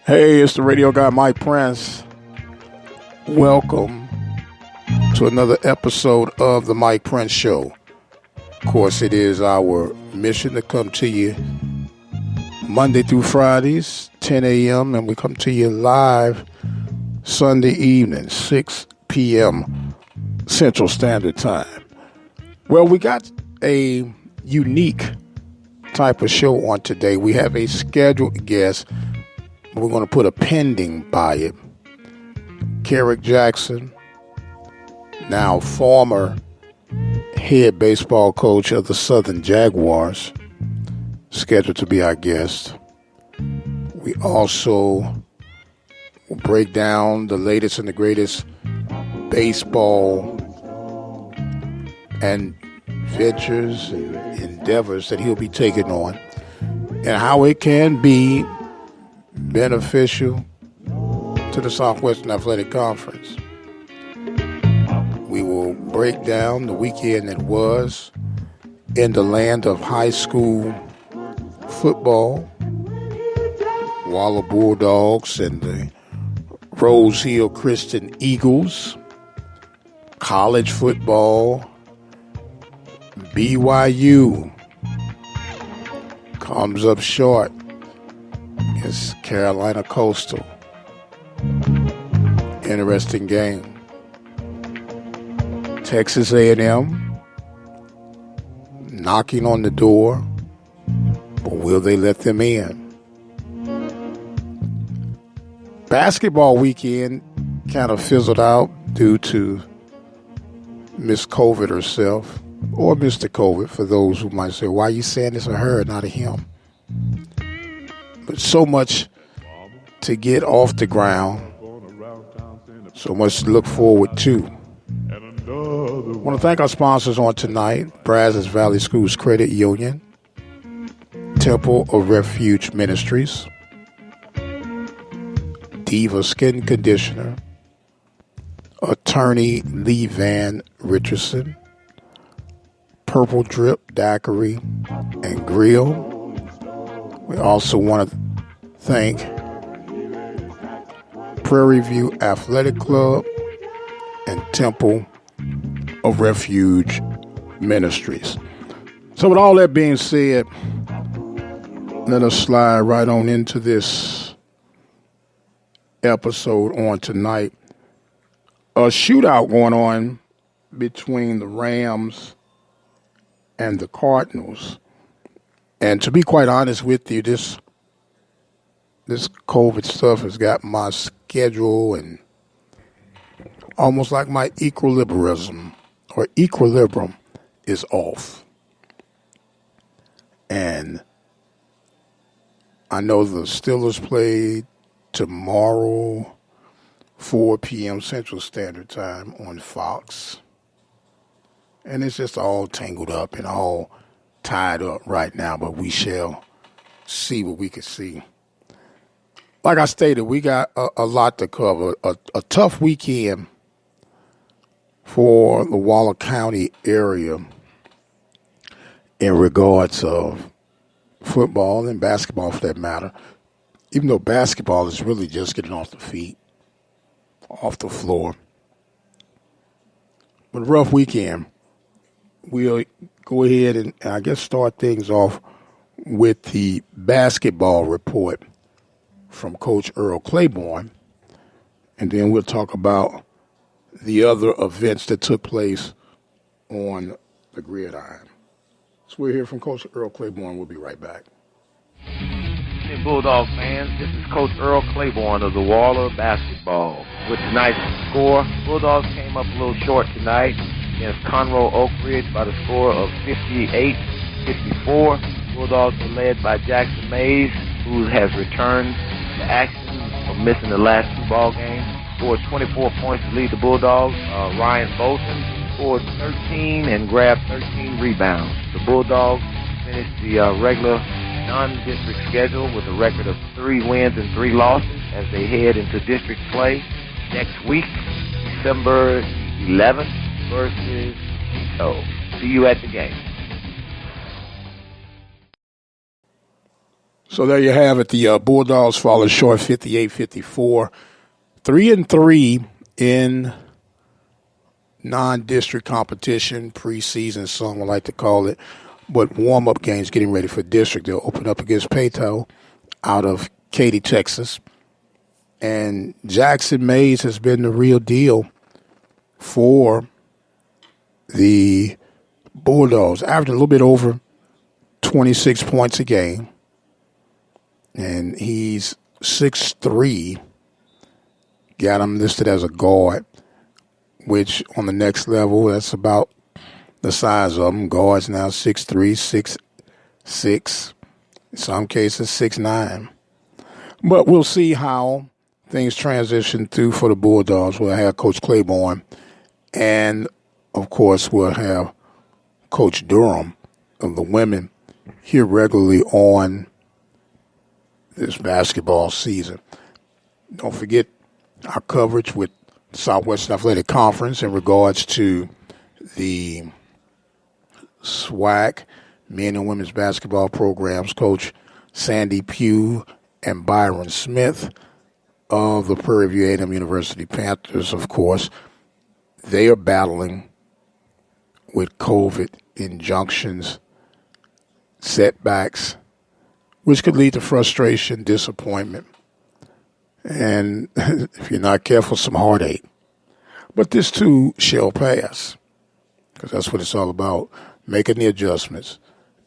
Hey, it's the radio guy, Mike Prince. Welcome to another episode of the Mike Prince Show. Of course, it is our mission to come to you Monday through Fridays, 10 a.m., and we come to you live Sunday evening, 6 p.m. Central Standard Time. Well, we got a unique type of show on today. We have a scheduled guest. We're going to put a pending by it. Kerrick Jackson, now former head baseball coach of the Southern Jaguars, scheduled to be our guest. We also will break down the latest and the greatest baseball and ventures and endeavors that he'll be taking on and how it can be beneficial to the Southwestern Athletic Conference. We will break down the weekend that was in the land of high school football, Waller Bulldogs and the Rose Hill Christian Eagles, college football, BYU comes up short against Carolina Coastal. Interesting game. Texas A&M knocking on the door, but will they let them in? Basketball weekend kind of fizzled out due to Miss COVID herself, or Mr. COVID, for those who might say, why are you saying this of her, not of him? But so much to get off the ground, so much to look forward to. I want to thank our sponsors on tonight: Brazos Valley Schools Credit Union, Temple of Refuge Ministries, Diva Skin Conditioner, Attorney Lee Van Richardson, Purple Drip Daiquiri and Grill. We also want to thank Prairie View Athletic Club and Temple of Refuge Ministries. So with all that being said, let us slide right on into this episode on tonight. A shootout going on between the Rams and the Cardinals. And to be quite honest with you, this COVID stuff has got my schedule and almost like my equilibrium is off. And I know the Steelers play tomorrow, 4 p.m. Central Standard Time on Fox. And it's just all tangled up and all tied up right now, but we shall see what we can see. Like I stated, we got a lot to cover. A tough weekend for the Waller County area in regards of football and basketball for that matter, even though basketball is really just getting off the feet, off the floor. But a rough weekend. We'll go ahead and I guess start things off with the basketball report from Coach Earl Claiborne, and then we'll talk about the other events that took place on the gridiron. So we'll hear from Coach Earl Claiborne. We'll be right back. Hey, Bulldog fans, this is Coach Earl Claiborne of the Waller basketball. With tonight's score, Bulldogs came up a little short tonight against Conroe Oak Ridge by the score of 58-54. Bulldogs were led by Jackson Mays, who has returned to action from missing the last two ball games. Scored 24 points to lead the Bulldogs. Ryan Bolton scored 13 and grabbed 13 rebounds. The Bulldogs finished the regular non-district schedule with a record of 3 wins and 3 losses as they head into district play next week, December 11th. Versus Tito. See you at the game. So there you have it. The Bulldogs falling short 58-54. 3-3 in non-district competition, preseason, some would like to call it, but warm-up games getting ready for district. They'll open up against Peyto out of Katy, Texas. And Jackson Mays has been the real deal for the Bulldogs, averaging a little bit over 26 points a game. And he's 6'3", got him listed as a guard, which on the next level, that's about the size of him. Guards now 6'3", 6'6", in some cases 6'9". But we'll see how things transition through for the Bulldogs. We'll have Coach Claiborne, and, of course, we'll have Coach Durham of the women here regularly on this basketball season. Don't forget our coverage with Southwestern Athletic Conference in regards to the SWAC men and women's basketball programs. Coach Sandy Pugh and Byron Smith of the Prairie View A&M University Panthers, of course, they are battling with COVID injunctions, setbacks, which could lead to frustration, disappointment, and if you're not careful, some heartache. But this too shall pass, because that's what it's all about, making the adjustments,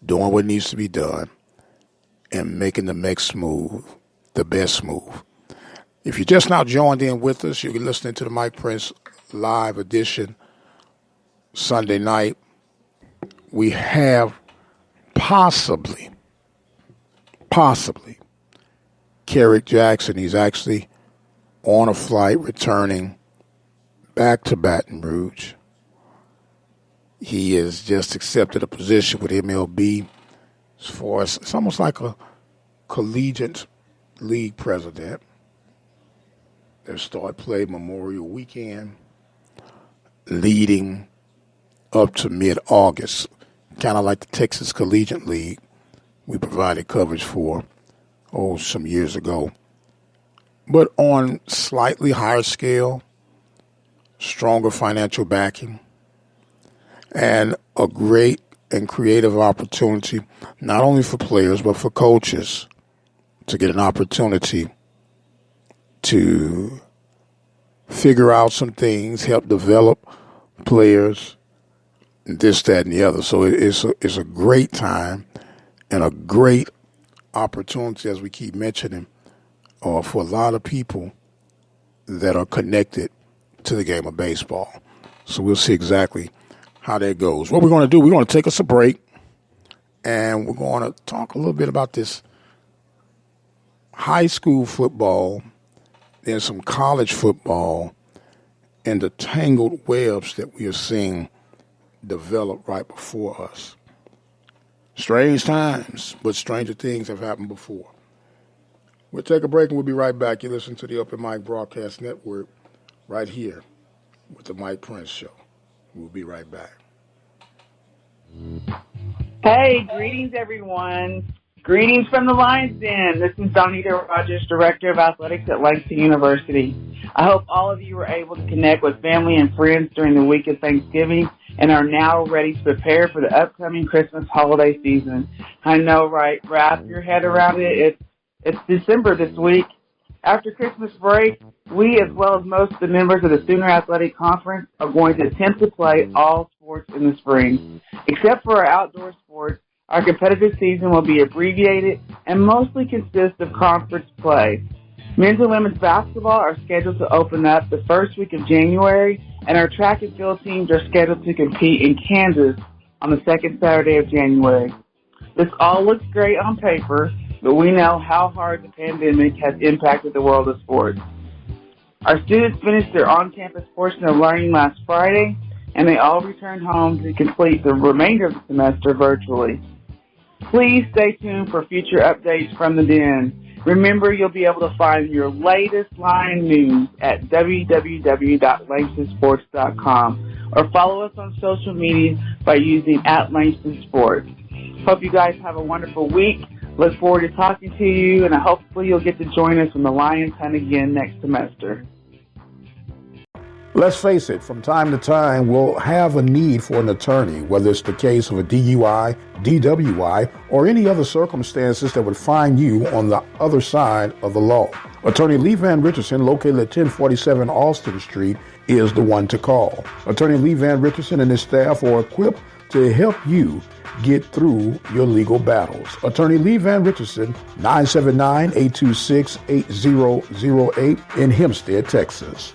doing what needs to be done, and making the next move the best move. If you're just now joined in with us, you're listening to the Mike Prince live edition Sunday night. We have possibly Kerrick Jackson. He's actually on a flight returning back to Baton Rouge. He has just accepted a position with MLB as far as it's almost like a collegiate league president. Their start play Memorial Weekend leading up to mid-August, kind of like the Texas Collegiate League we provided coverage for, some years ago. But on slightly higher scale, stronger financial backing, and a great and creative opportunity, not only for players, but for coaches to get an opportunity to figure out some things, help develop players, this, that, and the other. So it's a great time and a great opportunity, as we keep mentioning, for a lot of people that are connected to the game of baseball. So we'll see exactly how that goes. What we're going to do, we're going to take us a break, and we're going to talk a little bit about this high school football and some college football and the tangled webs that we are seeing develop right before us. Strange times, but stranger things have happened before. We'll take a break and we'll be right back. You listen to the Open Mic Broadcast Network right here with the Mike Prince Show. We'll be right back. Hey, greetings, everyone. Greetings from the Lions Den. This is Donita Rogers, Director of Athletics at Langston University. I hope all of you were able to connect with family and friends during the week of Thanksgiving and are now ready to prepare for the upcoming Christmas holiday season. I know, right? Wrap your head around it. It's December this week. After Christmas break, we, as well as most of the members of the Sooner Athletic Conference, are going to attempt to play all sports in the spring. Except for our outdoor sports, our competitive season will be abbreviated and mostly consist of conference play. Men's and women's basketball are scheduled to open up the first week of January, and our track and field teams are scheduled to compete in Kansas on the second Saturday of January. This all looks great on paper, but we know how hard the pandemic has impacted the world of sports. Our students finished their on-campus portion of learning last Friday, and they all returned home to complete the remainder of the semester virtually. Please stay tuned for future updates from the Den. Remember, you'll be able to find your latest Lion news at www.langstonsports.com or follow us on social media by using @LangstonSports. Hope you guys have a wonderful week. Look forward to talking to you, and hopefully you'll get to join us when the Lions hunt again next semester. Let's face it, from time to time, we'll have a need for an attorney, whether it's the case of a DUI, DWI, or any other circumstances that would find you on the other side of the law. Attorney Lee Van Richardson, located at 1047 Austin Street, is the one to call. Attorney Lee Van Richardson and his staff are equipped to help you get through your legal battles. Attorney Lee Van Richardson, 979-826-8008 in Hempstead, Texas.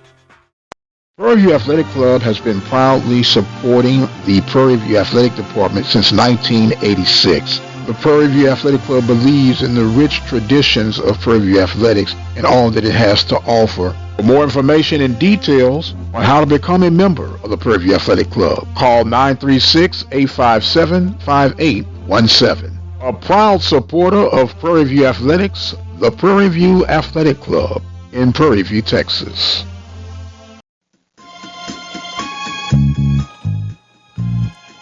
Prairie View Athletic Club has been proudly supporting the Prairie View Athletic Department since 1986. The Prairie View Athletic Club believes in the rich traditions of Prairie View Athletics and all that it has to offer. For more information and details on how to become a member of the Prairie View Athletic Club, call 936-857-5817. A proud supporter of Prairie View Athletics, the Prairie View Athletic Club in Prairie View, Texas.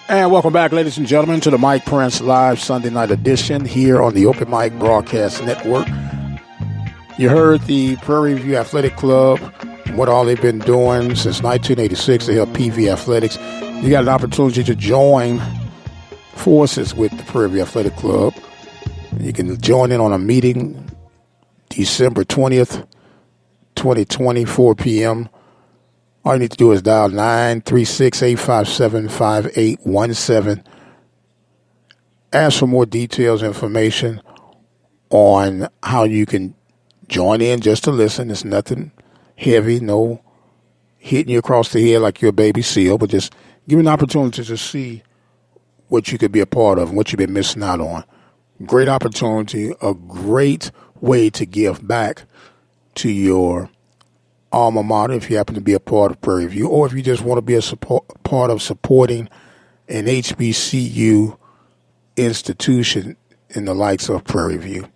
And welcome back, ladies and gentlemen, to the Mike Prince Live Sunday Night Edition here on the Open Mic Broadcast Network. You heard the Prairie View Athletic Club, what all they've been doing since 1986 to help PV Athletics. You got an opportunity to join forces with the Prairie View Athletic Club. You can join in on a meeting December 20th, 2020, 4 p.m. All you need to do is dial 936-857-5817. Ask for more details, information on how you can join in just to listen. It's nothing heavy, no hitting you across the head like you're a baby seal, but just give you an opportunity to see what you could be a part of and what you've been missing out on. Great opportunity, a great way to give back to your alma mater if you happen to be a part of Prairie View, or if you just want to be a part of supporting an HBCU institution in the likes of Prairie View.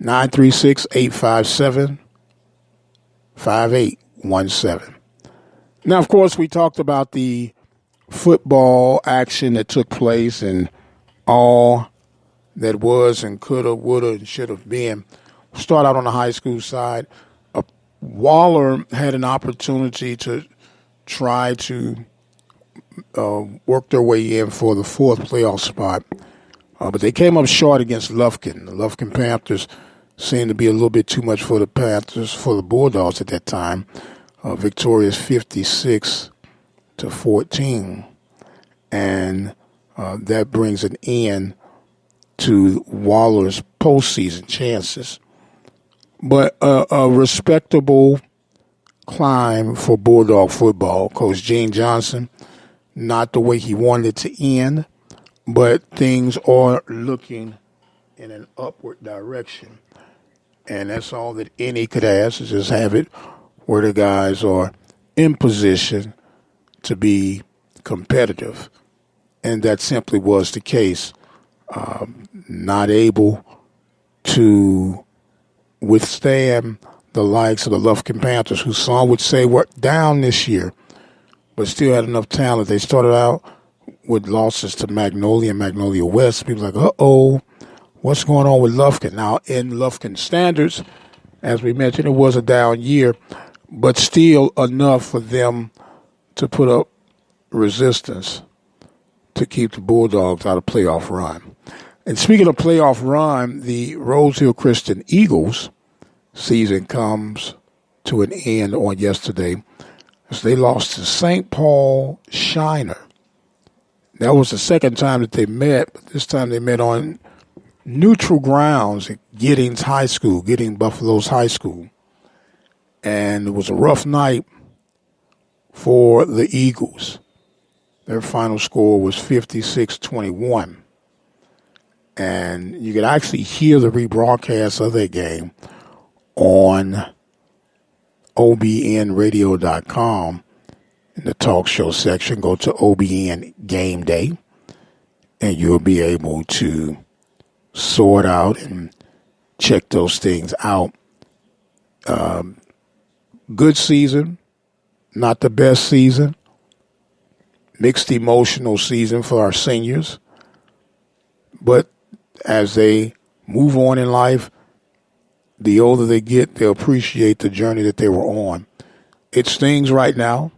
936-857-5817. Now, of course, we talked about the football action that took place and all that was and could have, would have, and should have been. Start out on the high school side. Waller had an opportunity to try to work their way in for the fourth playoff spot, but they came up short against Lufkin. The Lufkin Panthers seemed to be a little bit too much for the Panthers, for the Bulldogs at that time. Victorious 56-14, and that brings an end to Waller's postseason chances. But a respectable climb for Bulldog football. Coach Gene Johnson, not the way he wanted it to end, but things are looking in an upward direction. And that's all that any could ask, is just have it where the guys are in position to be competitive. And that simply was the case. Not able to withstand the likes of the Lufkin Panthers, who some would say were down this year, but still had enough talent. They started out with losses to Magnolia and Magnolia West. People like, uh-oh, what's going on with Lufkin? Now, in Lufkin standards, as we mentioned, it was a down year, but still enough for them to put up resistance to keep the Bulldogs out of playoff run. And speaking of playoff run, the Rose Hill Christian Eagles season comes to an end on yesterday as they lost to St. Paul Shiner. That was the second time that they met, but this time they met on neutral grounds at Giddings High School, Giddings Buffalo's High School. And it was a rough night for the Eagles. Their final score was 56-21. And you could actually hear the rebroadcast of that game on obnradio.com in the talk show section. Go to OBN Game Day, and you'll be able to sort out and check those things out. Good season, not the best season. Mixed emotional season for our seniors. But as they move on in life. The older they get, they appreciate the journey that they were on. It stings right now,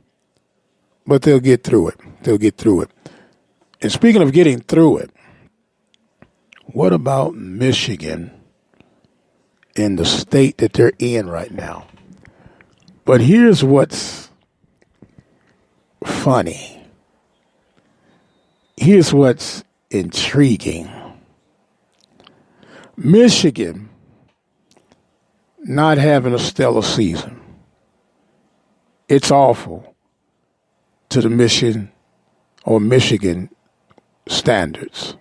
but they'll get through it. They'll get through it. And speaking of getting through it, what about Michigan in the state that they're in right now? But here's what's funny. Here's what's intriguing. Michigan not having a stellar season. It's awful to the Michigan standards.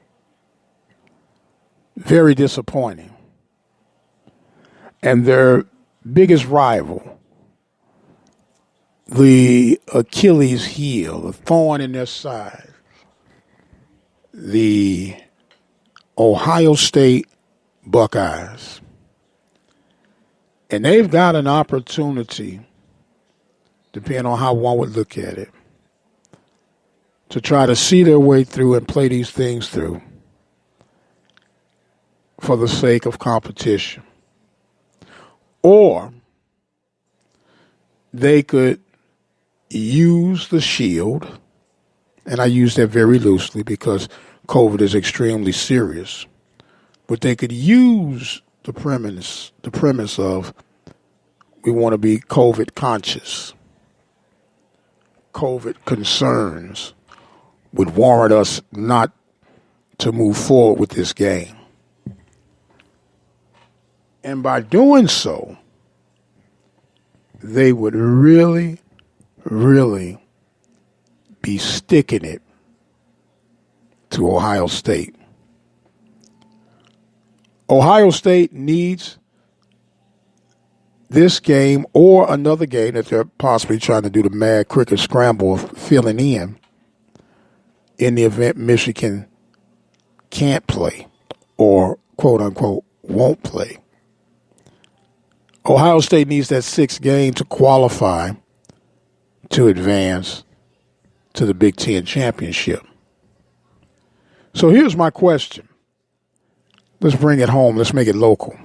Very disappointing. And their biggest rival, the Achilles heel, the thorn in their side, the Ohio State Buckeyes. And they've got an opportunity, depending on how one would look at it, to try to see their way through and play these things through for the sake of competition. Or they could use the shield, and I use that very loosely because COVID is extremely serious, but they could use the premise of we want to be COVID conscious. COVID concerns would warrant us not to move forward with this game. And by doing so, they would really, really be sticking it to Ohio State. Ohio State needs this game or another game that they're possibly trying to do the mad cricket scramble of filling in the event Michigan can't play or, quote unquote, won't play. Ohio State needs that sixth game to qualify to advance to the Big Ten championship. So here's my question. Let's bring it home. Let's make it local.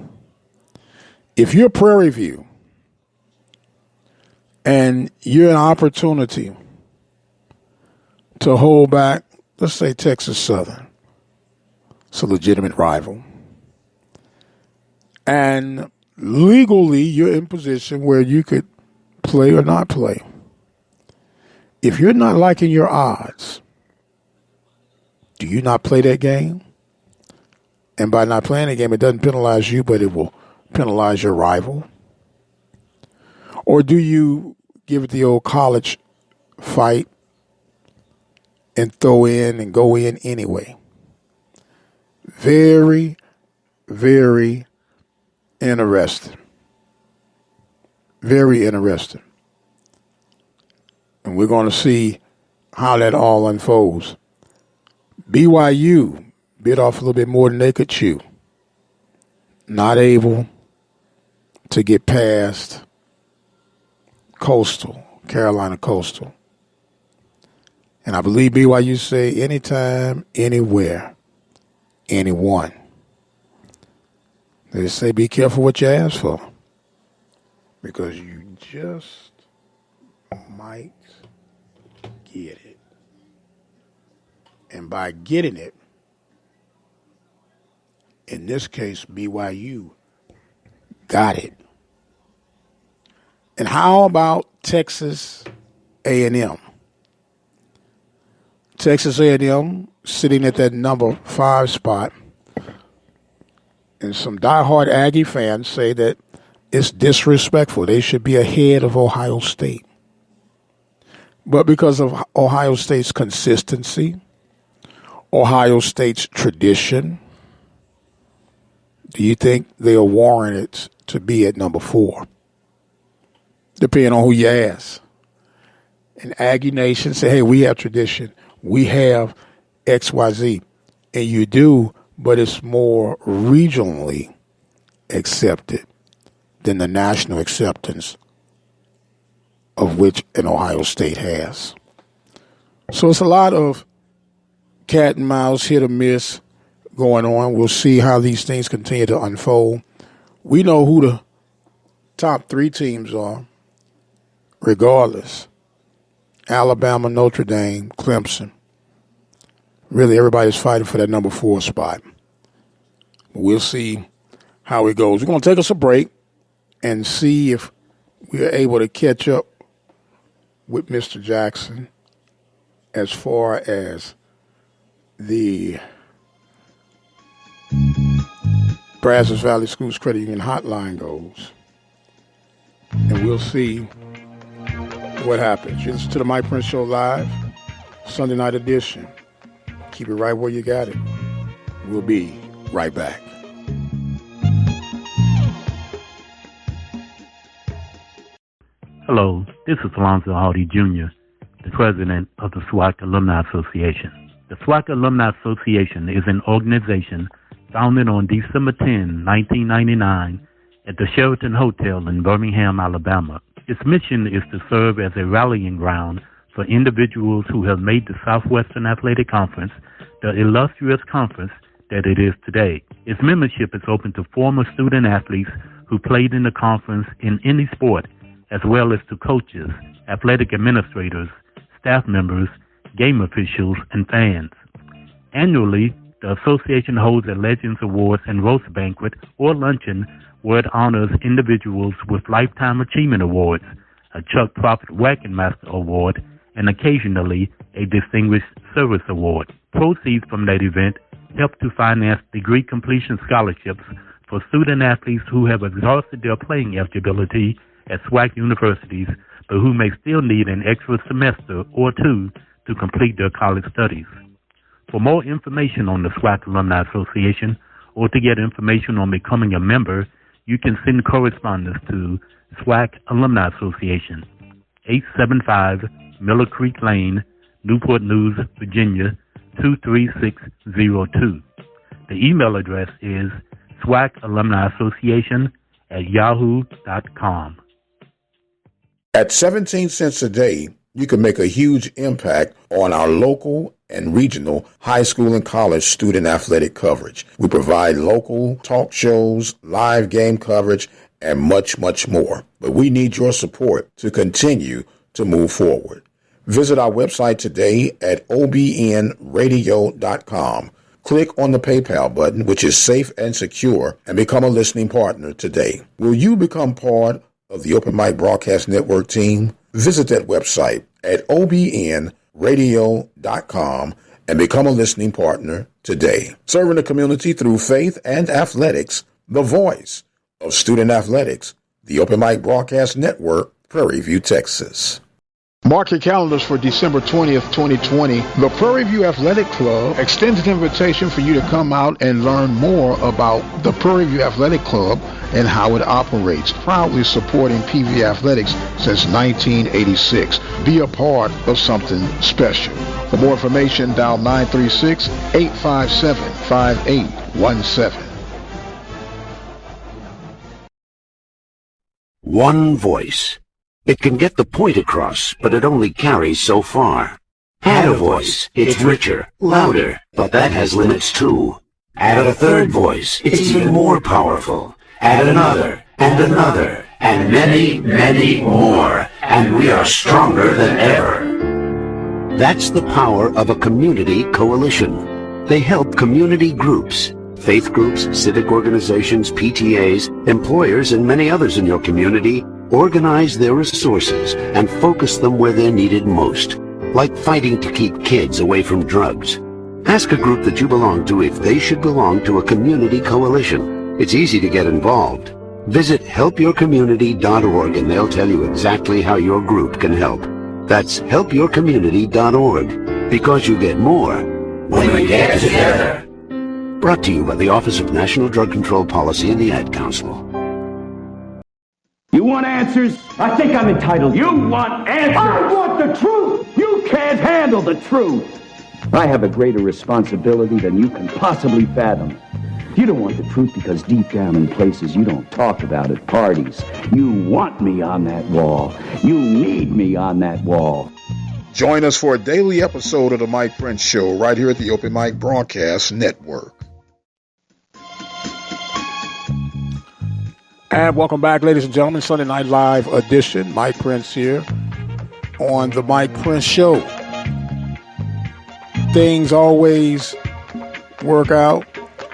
If you're Prairie View and you're an opportunity to hold back, let's say Texas Southern, it's a legitimate rival, and legally you're in position where you could play or not play. If you're not liking your odds, do you not play that game? And by not playing the game, it doesn't penalize you, but it will penalize your rival? Or do you give it the old college fight and throw in and go in anyway? Very, very interesting. Very interesting. And we're going to see how that all unfolds. BYU bit off a little bit more than they could chew. Not able to get past Coastal, Carolina Coastal. And I believe BYU say anytime, anywhere, anyone. They say be careful what you ask for, because you just might get it. And by getting it, in this case, BYU got it. And how about Texas A&M? Texas A&M sitting at that number 5 spot. And some diehard Aggie fans say that it's disrespectful. They should be ahead of Ohio State. But because of Ohio State's consistency, Ohio State's tradition, do you think they are warranted to be at number 4? Depending on who you ask. And Aggie Nation say, hey, we have tradition. We have XYZ. And you do, but it's more regionally accepted than the national acceptance of which an Ohio State has. So it's a lot of cat and mouse, hit or miss, going on. We'll see how these things continue to unfold. We know who the top three teams are, regardless. Alabama, Notre Dame, Clemson. Really, everybody's fighting for that number 4 spot. We'll see how it goes. We're going to take us a break and see if we're able to catch up with Mr. Jackson as far as the Brazos Valley Schools Credit Union hotline goes. And we'll see what happens. You listen to the Mike Prince Show live, Sunday night edition. Keep it right where you got it. We'll be right back. Hello, this is Alonzo Hardy Jr., the president of the SWAC Alumni Association. The SWAC Alumni Association is an organization founded on December 10, 1999, at the Sheraton Hotel in Birmingham, Alabama. Its mission is to serve as a rallying ground for individuals who have made the Southwestern Athletic Conference the illustrious conference that it is today. Its membership is open to former student athletes who played in the conference in any sport, as well as to coaches, athletic administrators, staff members, game officials, and fans. Annually, the association holds a Legends Awards and Roast Banquet or luncheon where it honors individuals with Lifetime Achievement Awards, a Chuck Prophet Wagon Master Award, and occasionally a Distinguished Service Award. Proceeds from that event help to finance degree completion scholarships for student athletes who have exhausted their playing eligibility at SWAC universities, but who may still need an extra semester or two to complete their college studies. For more information on the SWAC Alumni Association or to get information on becoming a member, you can send correspondence to SWAC Alumni Association, 875 Miller Creek Lane, Newport News, Virginia, 23602. The email address is swacalumuniassociation@yahoo.com. At 17 cents a day, you can make a huge impact on our local and regional high school and college student athletic coverage. We provide local talk shows, live game coverage, and much, much more. But we need your support to continue to move forward. Visit our website today at obnradio.com. Click on the PayPal button, which is safe and secure, and become a listening partner today. Will you become part of the Open Mic Broadcast Network team? Visit that website at obnradio.com and become a listening partner today. Serving the community through faith and athletics, the voice of student athletics, the Open Mic Broadcast Network, Prairie View, Texas. Mark your calendars for December 20th, 2020. The Prairie View Athletic Club extends an invitation for you to come out and learn more about the Prairie View Athletic Club and how it operates, proudly supporting PV Athletics since 1986. Be a part of something special. For more information, dial 936-857-5817. One voice. It can get the point across, but it only carries so far. Add a voice. It's richer, louder, but that has limits too. Add a third voice. It's even more powerful. Add another, and another, and many, many more, and we are stronger than ever. That's the power of a community coalition. They help community groups, faith groups, civic organizations, PTAs, employers, and many others in your community organize their resources and focus them where they're needed most, like fighting to keep kids away from drugs. Ask a group that you belong to if they should belong to a community coalition. It's easy to get involved. Visit helpyourcommunity.org and they'll tell you exactly how your group can help. That's helpyourcommunity.org, because you get more when we get together. Brought to you by the Office of National Drug Control Policy and the Ad Council. You want answers? I think I'm entitled. You want answers? I want the truth! You can't handle the truth! I have a greater responsibility than you can possibly fathom. You don't want the truth because deep down in places you don't talk about at parties, you want me on that wall. You need me on that wall. Join us for a daily episode of the Mike Prince Show right here at the Open Mic Broadcast Network. And welcome back, ladies and gentlemen. Sunday Night Live edition. Mike Prince here on the Mike Prince Show. Things always work out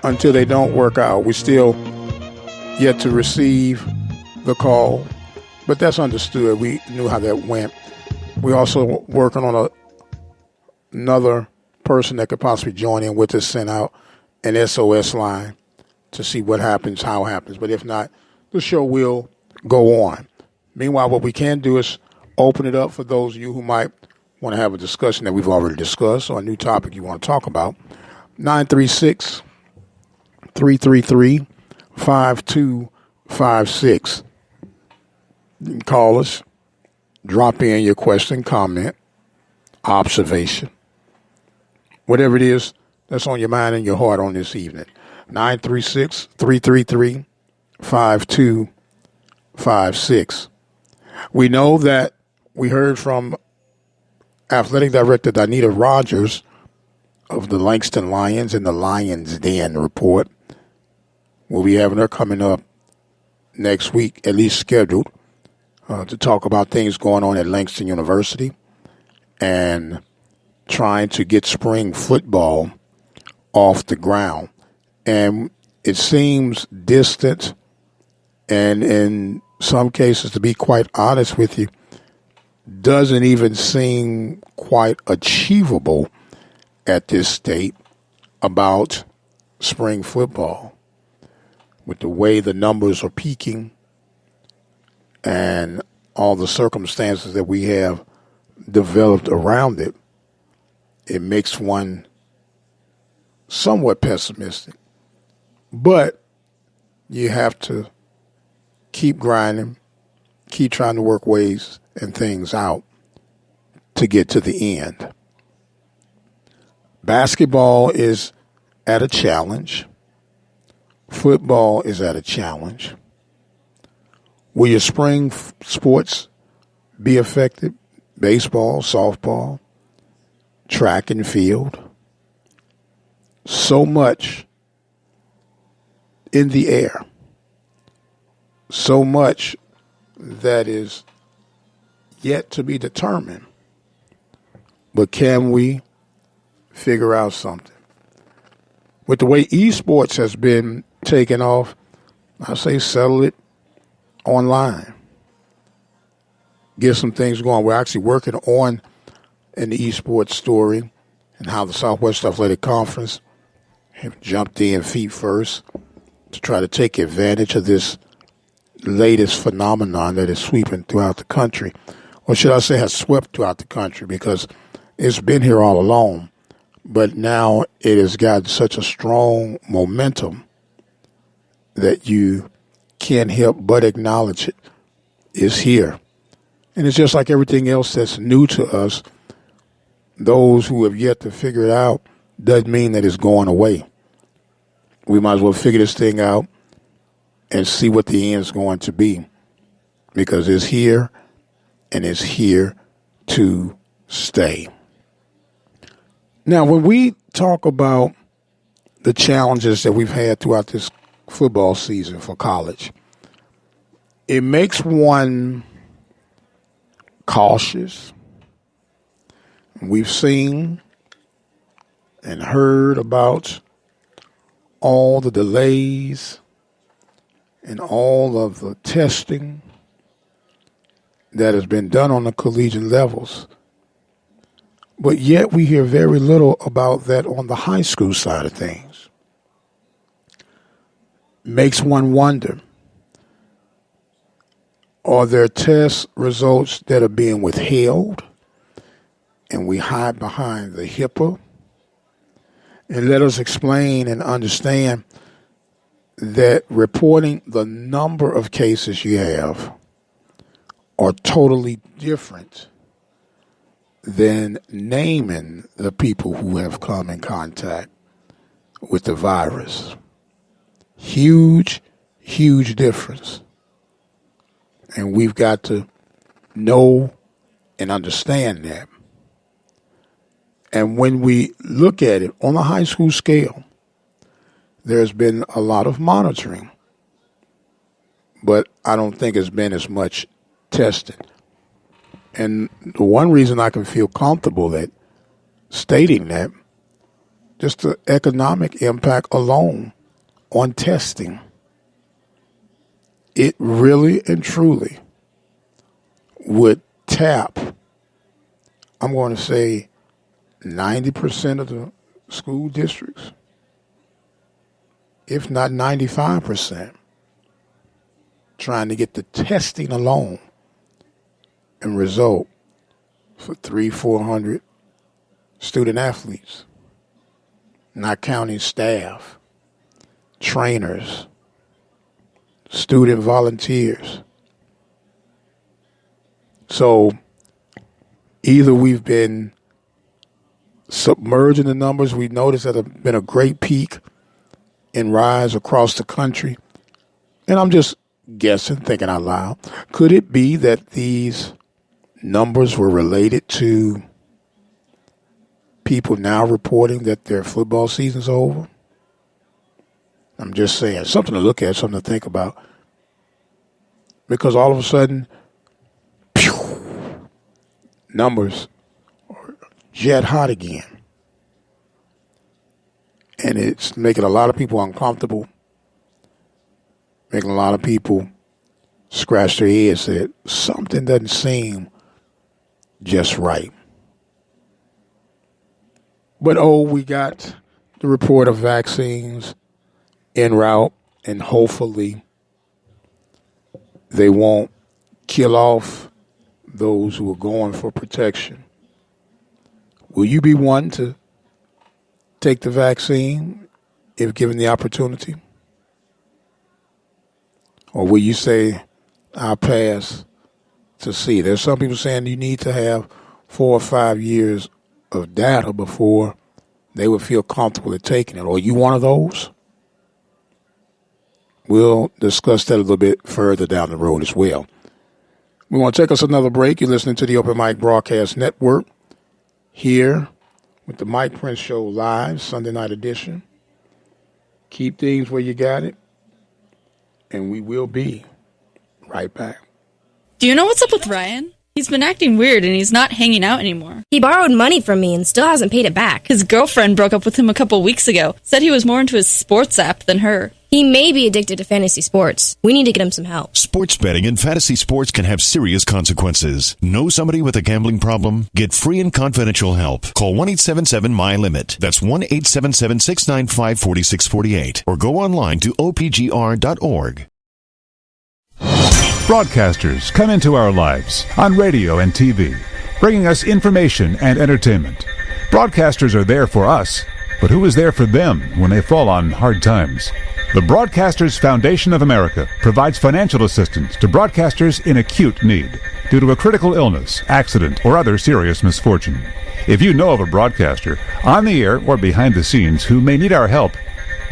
until they don't work out. We still yet to receive the call, but that's understood. We knew how that went. We also working on another person that could possibly join in with us, send out an SOS line to see what happens, how it happens. But if not, the show will go on. Meanwhile, what we can do is open it up for those of you who might want to have a discussion that we've already discussed or a new topic you want to talk about. 936-333-5256. You can call us, drop in your question, comment, observation, whatever it is that's on your mind and your heart on this evening. 936-333-5256. We know that we heard from Athletic Director Donita Rogers of the Langston Lions and the Lions Den report. We'll be having her coming up next week, at least scheduled, to talk about things going on at Langston University and trying to get spring football off the ground. And it seems distant, and in some cases, to be quite honest with you, doesn't even seem quite achievable at this state about spring football. With the way the numbers are peaking and all the circumstances that we have developed around it, it makes one somewhat pessimistic. But you have to keep grinding, keep trying to work ways and things out to get to the end. Basketball is at a challenge. Football is at a challenge. Will your spring sports be affected? Baseball, softball, track and field. So much in the air. So much that is yet to be determined. But can we figure out something? With the way esports has been taken off, I say settle it online. Get some things going. We're actually working on an esports story and how the Southwest Athletic Conference have jumped in feet first to try to take advantage of this latest phenomenon that is sweeping throughout the country. Or should I say has swept throughout the country, because it's been here all along. But now it has gotten such a strong momentum that you can't help but acknowledge it is here. And it's just like everything else that's new to us. Those who have yet to figure it out doesn't mean that it's going away. We might as well figure this thing out and see what the end's going to be, because it's here and it's here to stay. Now, when we talk about the challenges that we've had throughout this football season for college, it makes one cautious. We've seen and heard about all the delays and all of the testing that has been done on the collegiate levels. But yet we hear very little about that on the high school side of things. Makes one wonder, are there test results that are being withheld and we hide behind the HIPAA? And let us explain and understand that reporting the number of cases you have are totally different than naming the people who have come in contact with the virus. Huge, huge difference. And we've got to know and understand that. And when we look at it on a high school scale, there's been a lot of monitoring. but I don't think it's been as much tested. And the one reason I can feel comfortable that stating that, just the economic impact alone on testing, it really and truly would tap, I'm going to say, 90% of the school districts, if not 95%, trying to get the testing alone and result for 300-400 student athletes, not counting staff, trainers, student volunteers. So either we've been submerging the numbers. We noticed that there's been a great peak in rise across the country. And I'm just guessing, thinking out loud, could it be that these numbers were related to people now reporting that their football season's over? I'm just saying, something to look at, something to think about. Because all of a sudden, numbers are jet hot again. And it's making a lot of people uncomfortable, making a lot of people scratch their heads that something doesn't seem just right. But we got the report of vaccines en route, and hopefully they won't kill off those who are going for protection. Will you be one to take the vaccine if given the opportunity? Or will you say, I'll pass to see? There's some people saying you need to have 4 or 5 years of data before they would feel comfortable at taking it. Are you one of those? We'll discuss that a little bit further down the road as well. We want to take us another break. You're listening to the Open Mic Broadcast Network here with the Mike Prince Show live, Sunday night edition. Keep things where you got it, and we will be right back. Do you know what's up with Ryan? He's been acting weird and he's not hanging out anymore. He borrowed money from me and still hasn't paid it back. His girlfriend broke up with him a couple weeks ago. Said he was more into his sports app than her. He may be addicted to fantasy sports. We need to get him some help. Sports betting and fantasy sports can have serious consequences. Know somebody with a gambling problem? Get free and confidential help. Call 1-877-MY-LIMIT. That's 1-877-695-4648. Or go online to opgr.org. Broadcasters come into our lives on radio and TV, bringing us information and entertainment. Broadcasters are there for us, but who is there for them when they fall on hard times? The Broadcasters Foundation of America provides financial assistance to broadcasters in acute need due to a critical illness, accident, or other serious misfortune. If you know of a broadcaster on the air or behind the scenes who may need our help,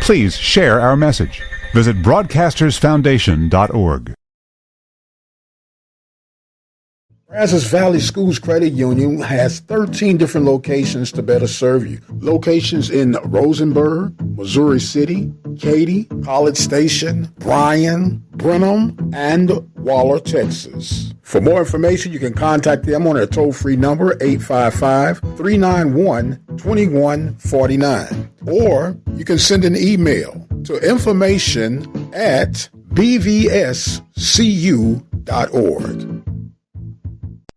please share our message. Visit broadcastersfoundation.org. Brazos Valley Schools Credit Union has 13 different locations to better serve you. Locations in Rosenberg, Missouri City, Katy, College Station, Bryan, Brenham, and Waller, Texas. For more information, you can contact them on their toll-free number, 855-391-2149. Or you can send an email to information@bvscu.org.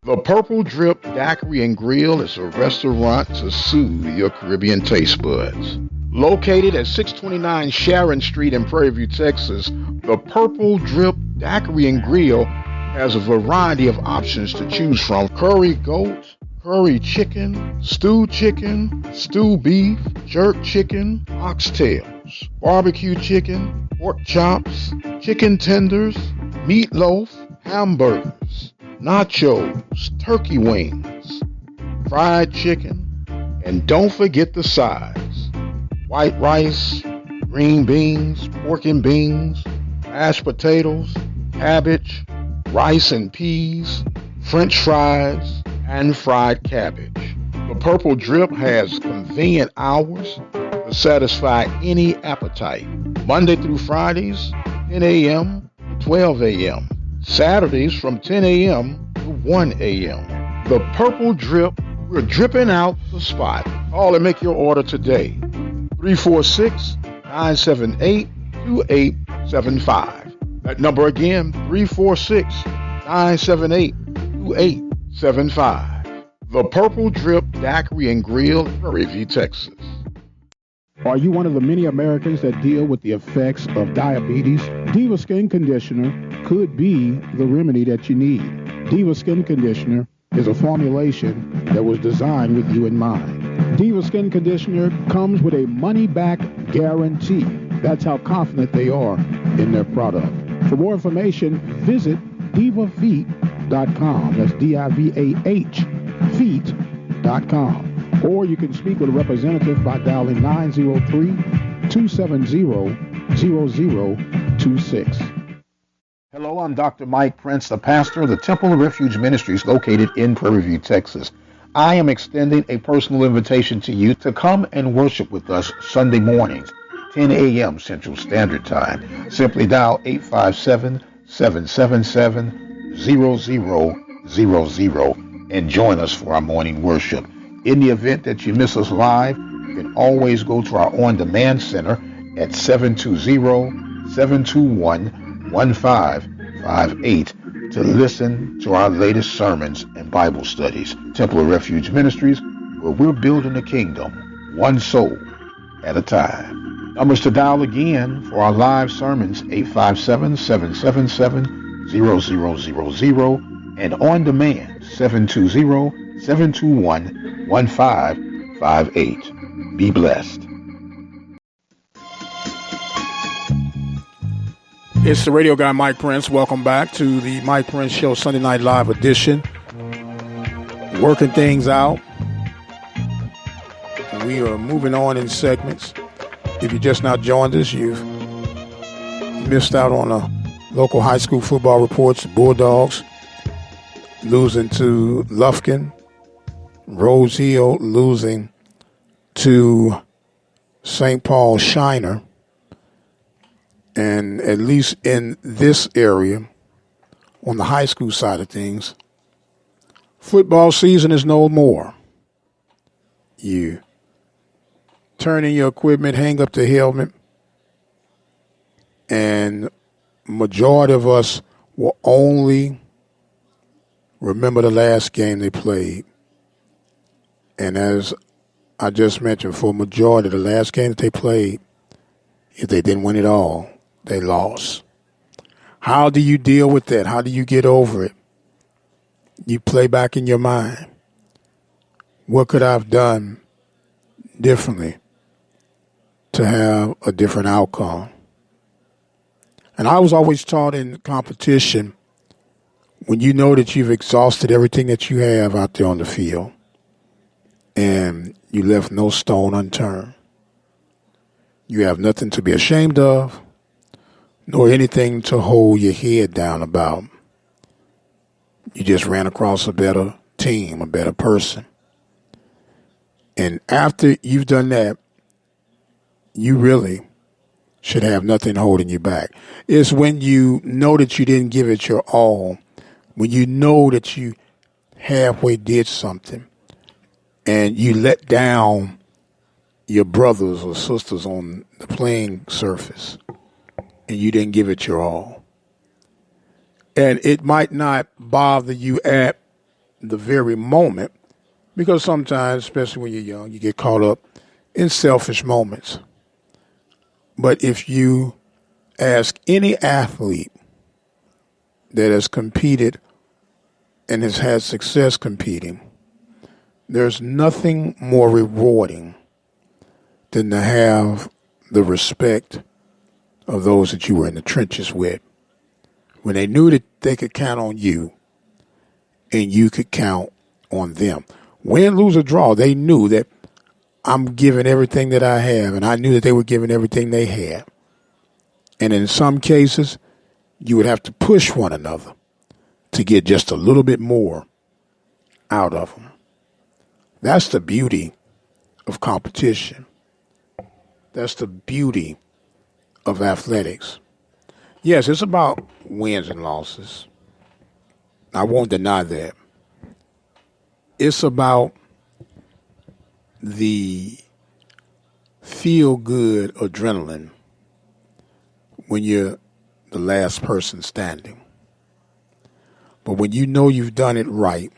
The Purple Drip Daiquiri and Grill is a restaurant to soothe your Caribbean taste buds. Located at 629 Sharon Street in Prairie View, Texas, the Purple Drip Daiquiri and Grill has a variety of options to choose from. Curry goat, curry chicken, stew beef, jerk chicken, oxtails, barbecue chicken, pork chops, chicken tenders, meatloaf, hamburgers, nachos, turkey wings, fried chicken, and don't forget the sides: white rice, green beans, pork and beans, mashed potatoes, cabbage, rice and peas, French fries, and fried cabbage. The Purple Drip has convenient hours to satisfy any appetite. Monday through Fridays, 10 a.m. to 12 a.m. Saturdays from 10 a.m. to 1 a.m. The Purple Drip, we're dripping out the spot. Call and make your order today. 346-978-2875. That number again, 346-978-2875. The Purple Drip Daiquiri and Grill, Prairie View, Texas. Are you one of the many Americans that deal with the effects of diabetes? Diva Skin Conditioner could be the remedy that you need. Diva Skin Conditioner is a formulation that was designed with you in mind. Diva Skin Conditioner comes with a money-back guarantee. That's how confident they are in their product. For more information, visit divafeet.com. That's D-I-V-A-H, feet.com. Or you can speak with a representative by dialing 903-270-0026. Hello, I'm Dr. Mike Prince, the pastor of the Temple of Refuge Ministries located in Prairie View, Texas. I am extending a personal invitation to you to come and worship with us Sunday mornings, 10 a.m. Central Standard Time. Simply dial 857-777-0000 and join us for our morning worship. In the event that you miss us live, you can always go to our on-demand center at 720-721-1558 to listen to our latest sermons and Bible studies. Temple of Refuge Ministries, where we're building the kingdom, one soul at a time. Numbers to dial again for our live sermons, 857-777-0000 and on demand, 720-721-1558. Be blessed. It's the radio guy, Mike Prince. Welcome back to the Mike Prince Show Sunday Night Live edition. Working things out. We are moving on in segments. If you just now joined us, you've missed out on a local high school football reports. Bulldogs losing to Lufkin. Rose Hill losing to St. Paul Shiner. And at least in this area, on the high school side of things, football season is no more. You turn in your equipment, hang up the helmet, and majority of us will only remember the last game they played. And as I just mentioned, for a majority of the last game that they played, if they didn't win it all, they lost. How do you deal with that? How do you get over it? You play back in your mind. What could I have done differently to have a different outcome? And I was always taught in competition, when you know that you've exhausted everything that you have out there on the field and you left no stone unturned, you have nothing to be ashamed of, nor anything to hold your head down about. You just ran across a better team, a better person. And after you've done that, you really should have nothing holding you back. It's when you know that you didn't give it your all, when you know that you halfway did something, and you let down your brothers or sisters on the playing surface, and you didn't give it your all. And it might not bother you at the very moment, because sometimes, especially when you're young, you get caught up in selfish moments. But if you ask any athlete that has competed and has had success competing, there's nothing more rewarding than to have the respect of those that you were in the trenches with, when they knew that they could count on you and you could count on them. Win, lose, or draw, they knew that I'm giving everything that I have, and I knew that they were giving everything they had. And in some cases, you would have to push one another to get just a little bit more out of them. That's the beauty of competition. That's the beauty of athletics. Yes, it's about wins and losses. I won't deny that. It's about the feel-good adrenaline when you're the last person standing. But when you know you've done it right,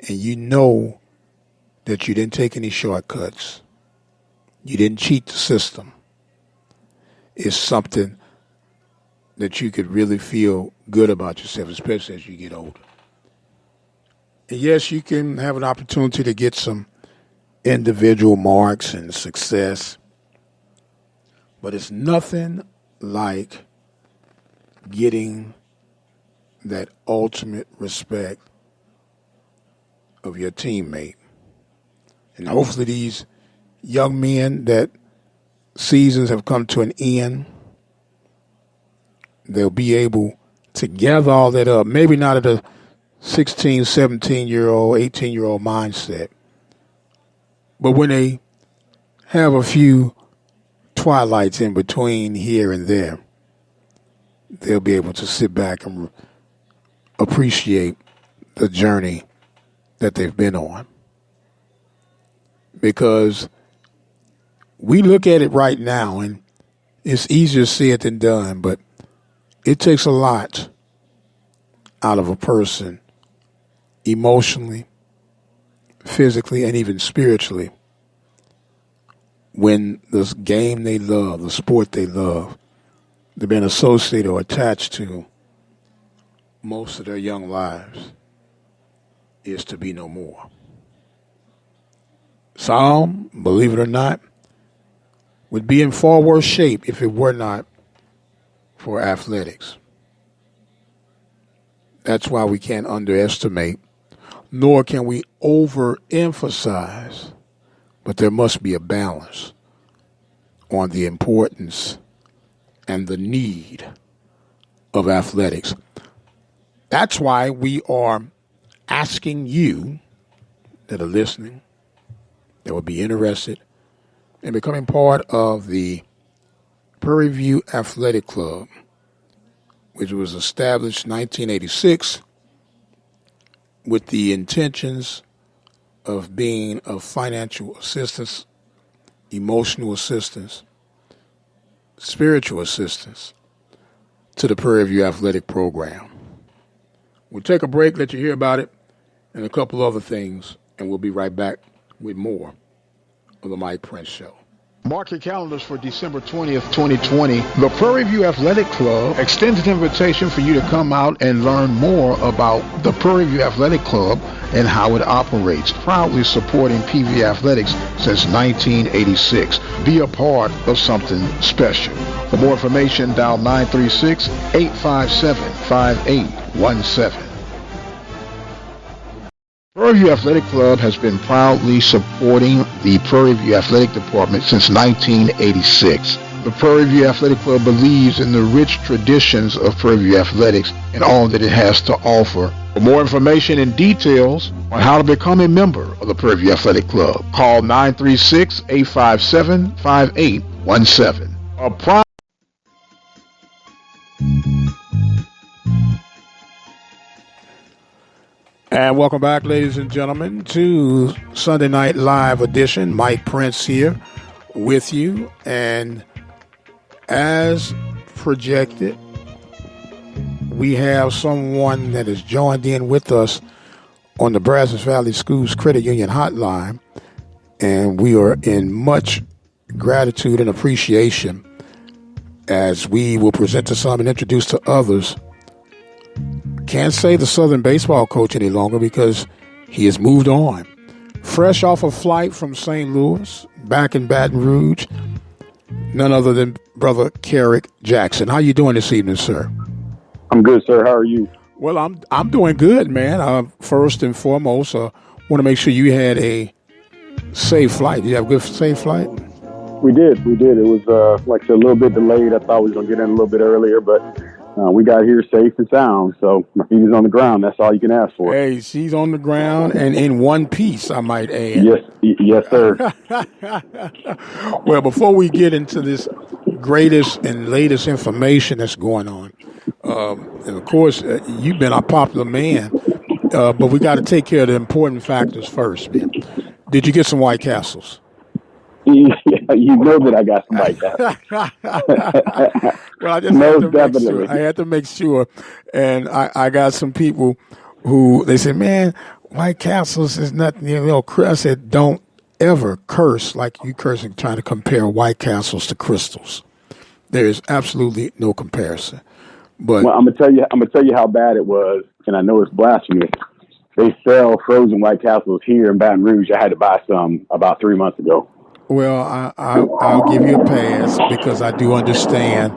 and you know that you didn't take any shortcuts, you didn't cheat the system, it's something that you could really feel good about yourself, especially as you get older. And yes, you can have an opportunity to get some individual marks and success, but it's nothing like getting that ultimate respect of your teammate. And hopefully these young men that seasons have come to an end, they'll be able to gather all that up, maybe not at a 16, 17-year-old, 18-year-old mindset, but when they have a few twilights in between here and there, they'll be able to sit back and appreciate the journey that they've been on. Because we look at it right now, and it's easier said than done, but it takes a lot out of a person emotionally, physically, and even spiritually when this game they love, the sport they love, they've been associated or attached to most of their young lives, is to be no more. Some, believe it or not, would be in far worse shape if it were not for athletics. That's why we can't underestimate, nor can we overemphasize, but there must be a balance on the importance and the need of athletics. That's why we are asking you that are listening, that would be interested in becoming part of the Prairie View Athletic Club, which was established in 1986 with the intentions of being of financial assistance, emotional assistance, spiritual assistance to the Prairie View Athletic Program. We'll take a break, let you hear about it, and a couple other things, and we'll be right back with more of the Mike Prince Show. Mark your calendars for December 20th, 2020. The Prairie View Athletic Club extends an invitation for you to come out and learn more about the Prairie View Athletic Club and how it operates, proudly supporting PV Athletics since 1986. Be a part of something special. For more information, dial 936-857-5817. Prairie View Athletic Club has been proudly supporting the Prairie View Athletic Department since 1986. The Prairie View Athletic Club believes in the rich traditions of Prairie View Athletics and all that it has to offer. For more information and details on how to become a member of the Prairie View Athletic Club, call 936-857-5817. And welcome back, ladies and gentlemen, to Sunday Night Live edition. Mike Prince here with you. And as projected, we have someone that has joined in with us on the Brazos Valley Schools Credit Union hotline. And we are in much gratitude and appreciation as we will present to some and introduce to others. Can't say the Southern baseball coach any longer because he has moved on. Fresh off a flight from St. Louis, back in Baton Rouge, none other than Brother Kerrick Jackson. How you doing this evening, sir? I'm good, sir. How are you? Well, I'm doing good, man. First and foremost, want to make sure you had a safe flight. Did you have a good, safe flight? We did. It was, like I said, a little bit delayed. I thought we was going to get in a little bit earlier, but we got here safe and sound. So my feet is on the ground. That's all you can ask for. Hey, she's on the ground and in one piece, I might add. Yes, sir. Well, before we get into this greatest and latest information that's going on. And of course, you've been our popular man, but we got to take care of the important factors first, man. Did you get some White Castles? Yeah, you know that I got some White Castles. Well, I just had to make sure. And I got some people who they said, "Man, White Castles is nothing." I said, "Don't ever curse like you cursing trying to compare White Castles to Crystals. There is absolutely no comparison." But I'm gonna tell you how bad it was, and I know it's blasphemous. They sell frozen White Castles here in Baton Rouge. I had to buy some about 3 months ago. Well, I'll give you a pass because I do understand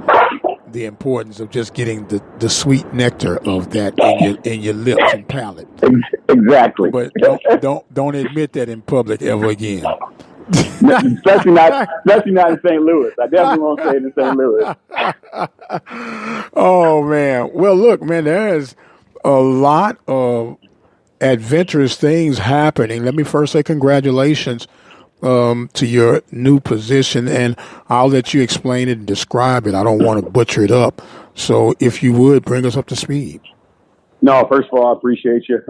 the importance of just getting the sweet nectar of that in your lips and palate. Exactly. But don't admit that in public ever again. especially not in St. Louis. I definitely won't say it in St. Louis. Oh man. Well, look, man, there's a lot of adventurous things happening. Let me first say congratulations to your new position, and I'll let you explain it and describe it. I don't want to butcher it up. So if you would, bring us up to speed. No, first of all, I appreciate you.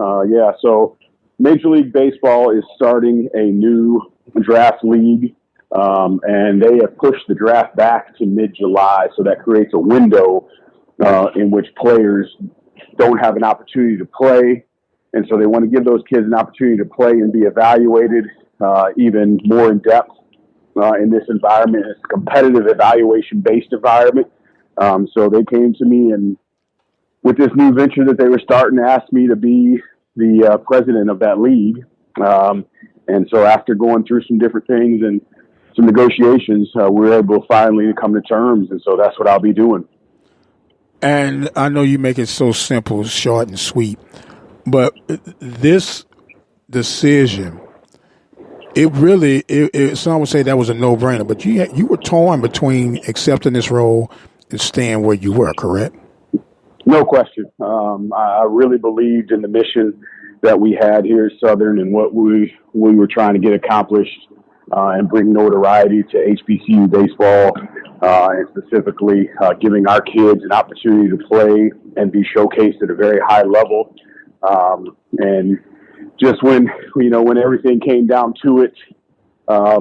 So Major League Baseball is starting a new draft league, and they have pushed the draft back to mid-July, so that creates a window in which players don't have an opportunity to play, and so they want to give those kids an opportunity to play and be evaluated even more in depth in this environment. It's a competitive evaluation-based environment. So they came to me and with this new venture that they were starting, asked me to be the president of that league. And so after going through some different things and some negotiations, we were able finally to come to terms. And so that's what I'll be doing. And I know you make it so simple, short and sweet, but this decision, some would say that was a no-brainer, but you were torn between accepting this role and staying where you were, correct? No question. I really believed in the mission that we had here at Southern and what we were trying to get accomplished and bring notoriety to HBCU baseball, and specifically giving our kids an opportunity to play and be showcased at a very high level. And just when everything came down to it, at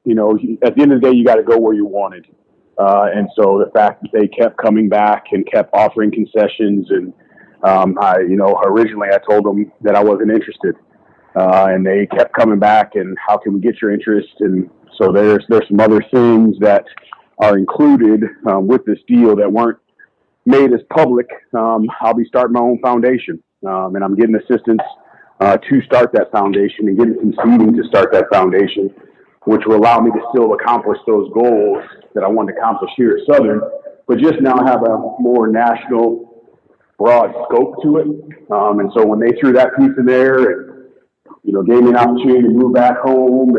the end of the day, you got to go where you wanted. And so the fact that they kept coming back and kept offering concessions, and originally I told them that I wasn't interested, and they kept coming back and how can we get your interest? And so there's some other things that are included with this deal that weren't made as public. I'll be starting my own foundation, and I'm getting assistance to start that foundation and getting some seeding to start that foundation, which will allow me to still accomplish those goals that I want to accomplish here at Southern, but just now have a more national, broad scope to it. And so when they threw that piece in there and, gave me an opportunity to move back home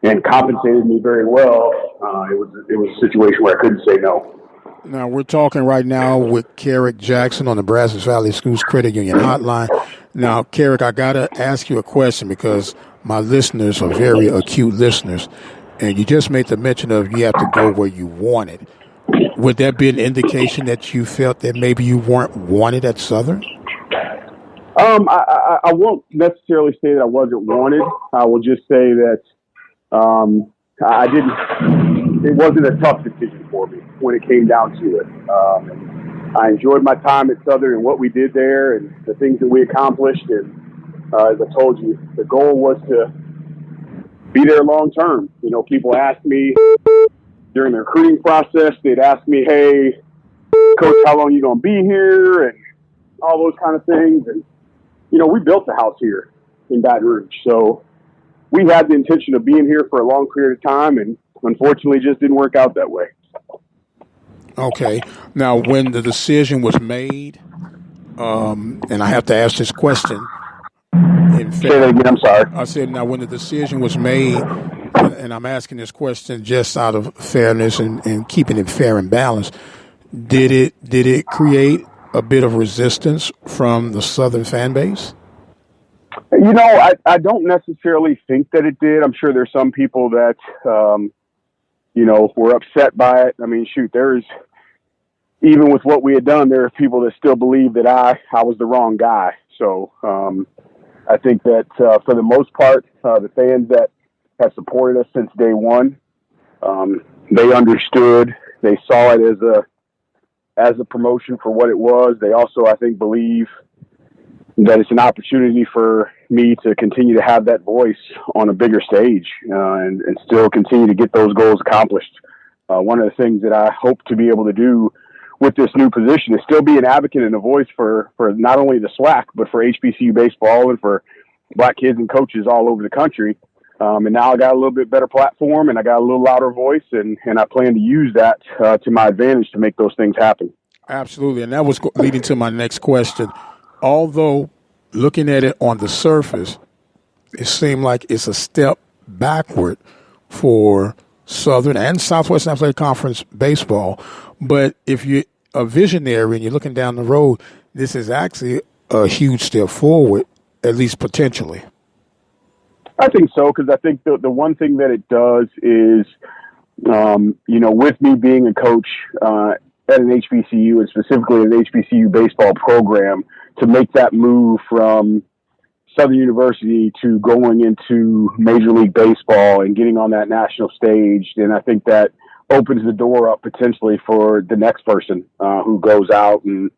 and compensated me very well, it was a situation where I couldn't say no. Now, we're talking right now with Kerrick Jackson on the Brazos Valley Schools Credit Union Hotline. Now, Kerrick, I got to ask you a question because my listeners are very acute listeners, and you just made the mention of you have to go where you wanted. Would that be an indication that you felt that maybe you weren't wanted at Southern? I won't necessarily say that I wasn't wanted. I will just say that I didn't. It wasn't a tough decision for me when it came down to it. I enjoyed my time at Southern and what we did there and the things that we accomplished. And as I told you, the goal was to be there long term. People asked me during the recruiting process, they'd ask me, "Hey, Coach, how long are you going to be here?" and all those kind of things. And, we built the house here in Baton Rouge. So we had the intention of being here for a long period of time, and unfortunately just didn't work out that way. Okay. Now, when the decision was made, and I have to ask this question. Say that again, I'm sorry. I said, now, when the decision was made, and I'm asking this question just out of fairness and keeping it fair and balanced, did it create a bit of resistance from the Southern fan base? I don't necessarily think that it did. I'm sure there's some people that were upset by it. I mean, shoot, even with what we had done, there are people that still believe that I was the wrong guy. So I think that for the most part, the fans that have supported us since day one, they understood. They saw it as a promotion for what it was. They also, I think, believe that it's an opportunity for me to continue to have that voice on a bigger stage and still continue to get those goals accomplished. One of the things that I hope to be able to do with this new position is still be an advocate and a voice for not only the SWAC, but for HBCU baseball and for black kids and coaches all over the country. And now I got a little bit better platform and I got a little louder voice and I plan to use that to my advantage to make those things happen. Absolutely. And that was leading to my next question. Although looking at it on the surface, it seemed like it's a step backward for Southern and Southwestern Athletic Conference baseball. But if you're a visionary and you're looking down the road, this is actually a huge step forward, at least potentially. I think so, because I think the one thing that it does is, with me being a coach at an HBCU and specifically an HBCU baseball program, to make that move from Southern University to going into Major League Baseball and getting on that national stage, then I think that opens the door up potentially for the next person who goes out and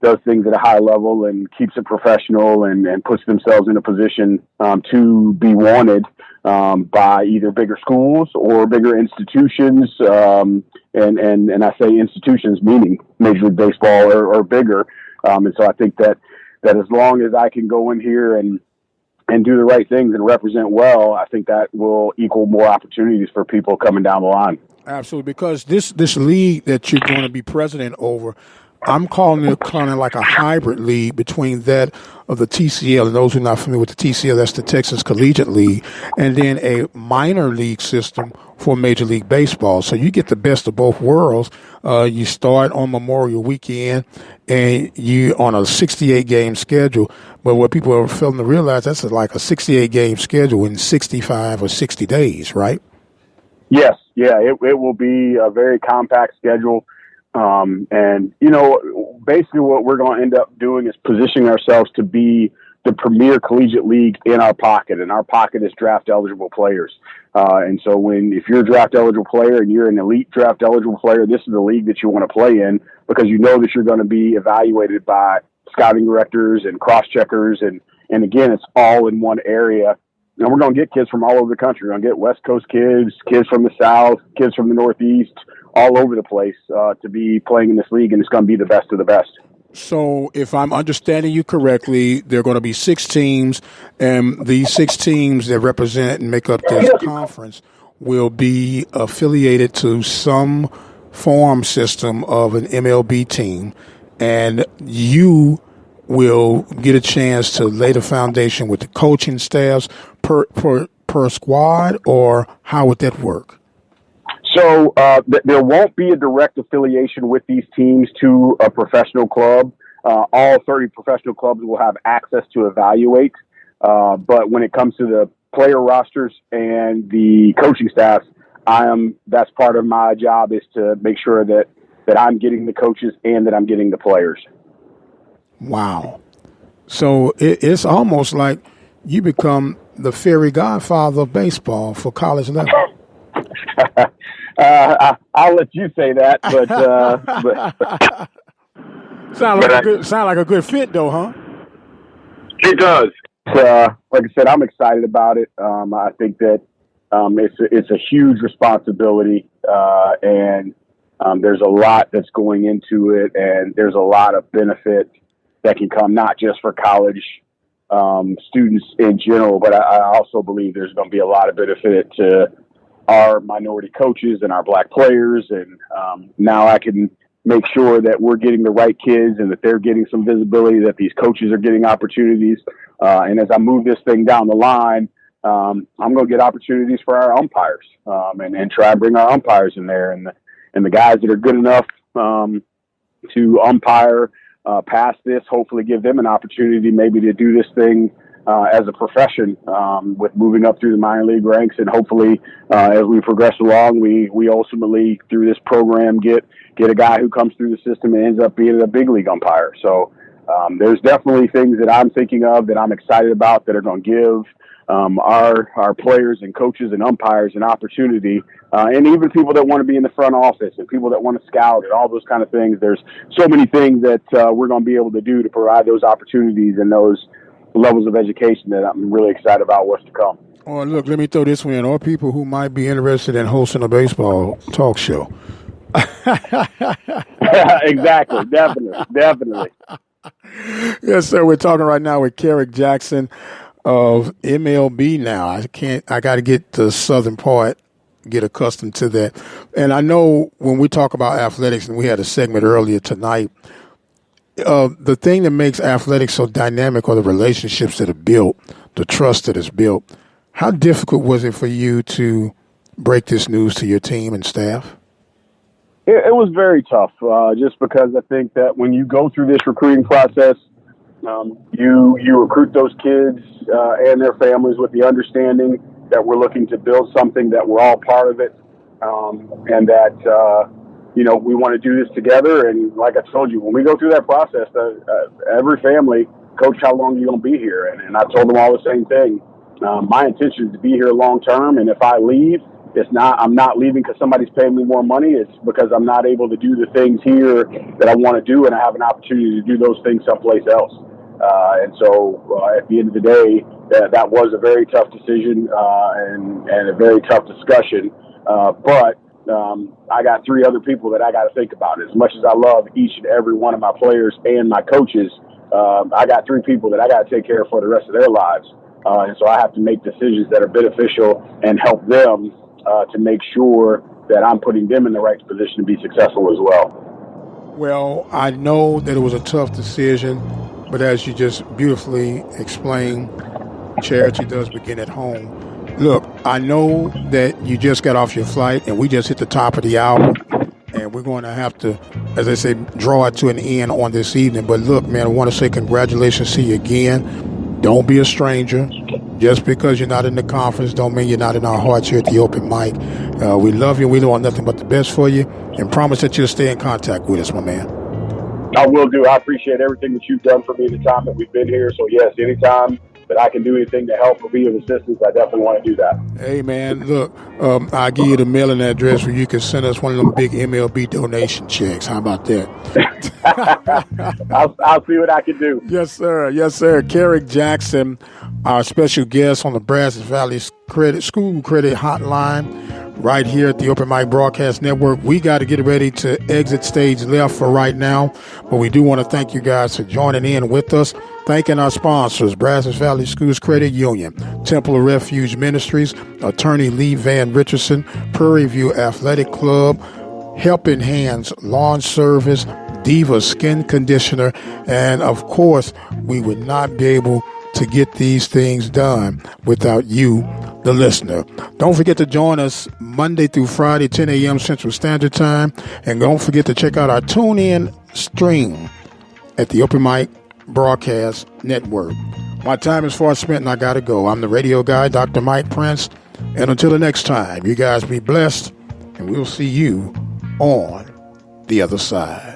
does things at a high level and keeps it professional and puts themselves in a position to be wanted by either bigger schools or bigger institutions. And I say institutions meaning Major League Baseball or bigger. And so I think that as long as I can go in here and do the right things and represent well, I think that will equal more opportunities for people coming down the line. Absolutely, because this league that you're going to be president over, I'm calling it kind of like a hybrid league between that of the TCL, and those who are not familiar with the TCL, that's the Texas Collegiate League, and then a minor league system for Major League Baseball. So you get the best of both worlds. You start on Memorial Weekend, and you on a 68-game schedule. But what people are failing to realize, that's like a 68-game schedule in 65 or 60 days, right? Yes, yeah, it will be a very compact schedule. And, basically what we're going to end up doing is positioning ourselves to be the premier collegiate league in our pocket, and our pocket is draft eligible players. And so if you're a draft eligible player and you're an elite draft eligible player, this is the league that you want to play in because you know that you're going to be evaluated by scouting directors and cross checkers. And again, it's all in one area. And we're going to get kids from all over the country. We're going to get West Coast kids from the South, kids from the Northeast, all over the place to be playing in this league, and it's going to be the best of the best. So if I'm understanding you correctly, there are going to be 6 teams, and these 6 teams that represent and make up this conference will be affiliated to some form system of an MLB team, and you will get a chance to lay the foundation with the coaching staffs per squad, or how would that work? So there won't be a direct affiliation with these teams to a professional club. All 30 professional clubs will have access to evaluate. But when it comes to the player rosters and the coaching staffs, that's part of my job is to make sure that I'm getting the coaches and that I'm getting the players. Wow. So it's almost like you become the fairy godfather of baseball for college level. I'll let you say that, but sound like a good fit, though, huh? It does. Like I said, I'm excited about it. I think that it's a huge responsibility, and there's a lot that's going into it, and there's a lot of benefit that can come not just for college students in general, but I also believe there's going to be a lot of benefit to our minority coaches and our black players. And now I can make sure that we're getting the right kids and that they're getting some visibility, that these coaches are getting opportunities. And as I move this thing down the line, I'm going to get opportunities for our umpires and try and bring our umpires in there. And the guys that are good enough to umpire past this, hopefully give them an opportunity maybe to do this thing as a profession, with moving up through the minor league ranks, and hopefully as we progress along, we ultimately through this program get a guy who comes through the system and ends up being a big league umpire. So there's definitely things that I'm thinking of that I'm excited about that are going to give our players and coaches and umpires an opportunity, and even people that want to be in the front office and people that want to scout and all those kind of things. There's so many things that we're going to be able to do to provide those opportunities and those levels of education that I'm really excited about what's to come. Oh, look, let me throw this one in. Or people who might be interested in hosting a baseball talk show. Exactly. Definitely. Yes, sir. We're talking right now with Kerrick Jackson of MLB now. I got to get the southern part, get accustomed to that. And I know when we talk about athletics, and we had a segment earlier tonight, the thing that makes athletics so dynamic are the relationships that are built, the trust that is built. How difficult was it for you to break this news to your team and staff? It was very tough, just because I think that when you go through this recruiting process, you recruit those kids and their families with the understanding that we're looking to build something, that we're all part of it, and that we want to do this together. And like I told you, when we go through that process, every family, Coach, how long are you going to be here? And I told them all the same thing. My intention is to be here long term, and if I leave, I'm not leaving because somebody's paying me more money. It's because I'm not able to do the things here that I want to do, and I have an opportunity to do those things someplace else. And so at the end of the day, that was a very tough decision and a very tough discussion. But I got three other people that I got to think about. As much as I love each and every one of my players and my coaches, I got three people that I got to take care of for the rest of their lives. And so I have to make decisions that are beneficial and help them to make sure that I'm putting them in the right position to be successful as well. Well, I know that it was a tough decision, but as you just beautifully explained, charity does begin at home. Look, I know that you just got off your flight, and we just hit the top of the hour, and we're going to have to, as I say, draw it to an end on this evening. But look, man, I want to say congratulations to you again. Don't be a stranger. Just because you're not in the conference don't mean you're not in our hearts here at the open mic. We love you. We want nothing but the best for you, and promise that you'll stay in contact with us, my man. I will do. I appreciate everything that you've done for me the time that we've been here. So, yes, anytime that I can do anything to help or be of assistance, I definitely want to do that. Hey, man, look, I'll give you the mailing address where you can send us one of them big MLB donation checks. How about that? I'll see what I can do. Yes, sir. Yes, sir. Kerrick Jackson, our special guest on the Brazos Valley School Credit Hotline right here at the Open Mic Broadcast Network. We got to get ready to exit stage left for right now, but we do want to thank you guys for joining in with us. Thanking our sponsors, Brazos Valley Schools Credit Union, Temple of Refuge Ministries, Attorney Lee Van Richardson, Prairie View Athletic Club, Helping Hands Lawn Service, Diva Skin Conditioner, and of course, we would not be able to get these things done without you, the listener. Don't forget to join us Monday through Friday, 10 a.m. Central Standard Time, and don't forget to check out our TuneIn stream at the Open Mic Broadcast Network. My time is far spent and I gotta go. I'm the radio guy, Dr. Mike Prince, and until the next time, you guys be blessed, and we'll see you on the other side.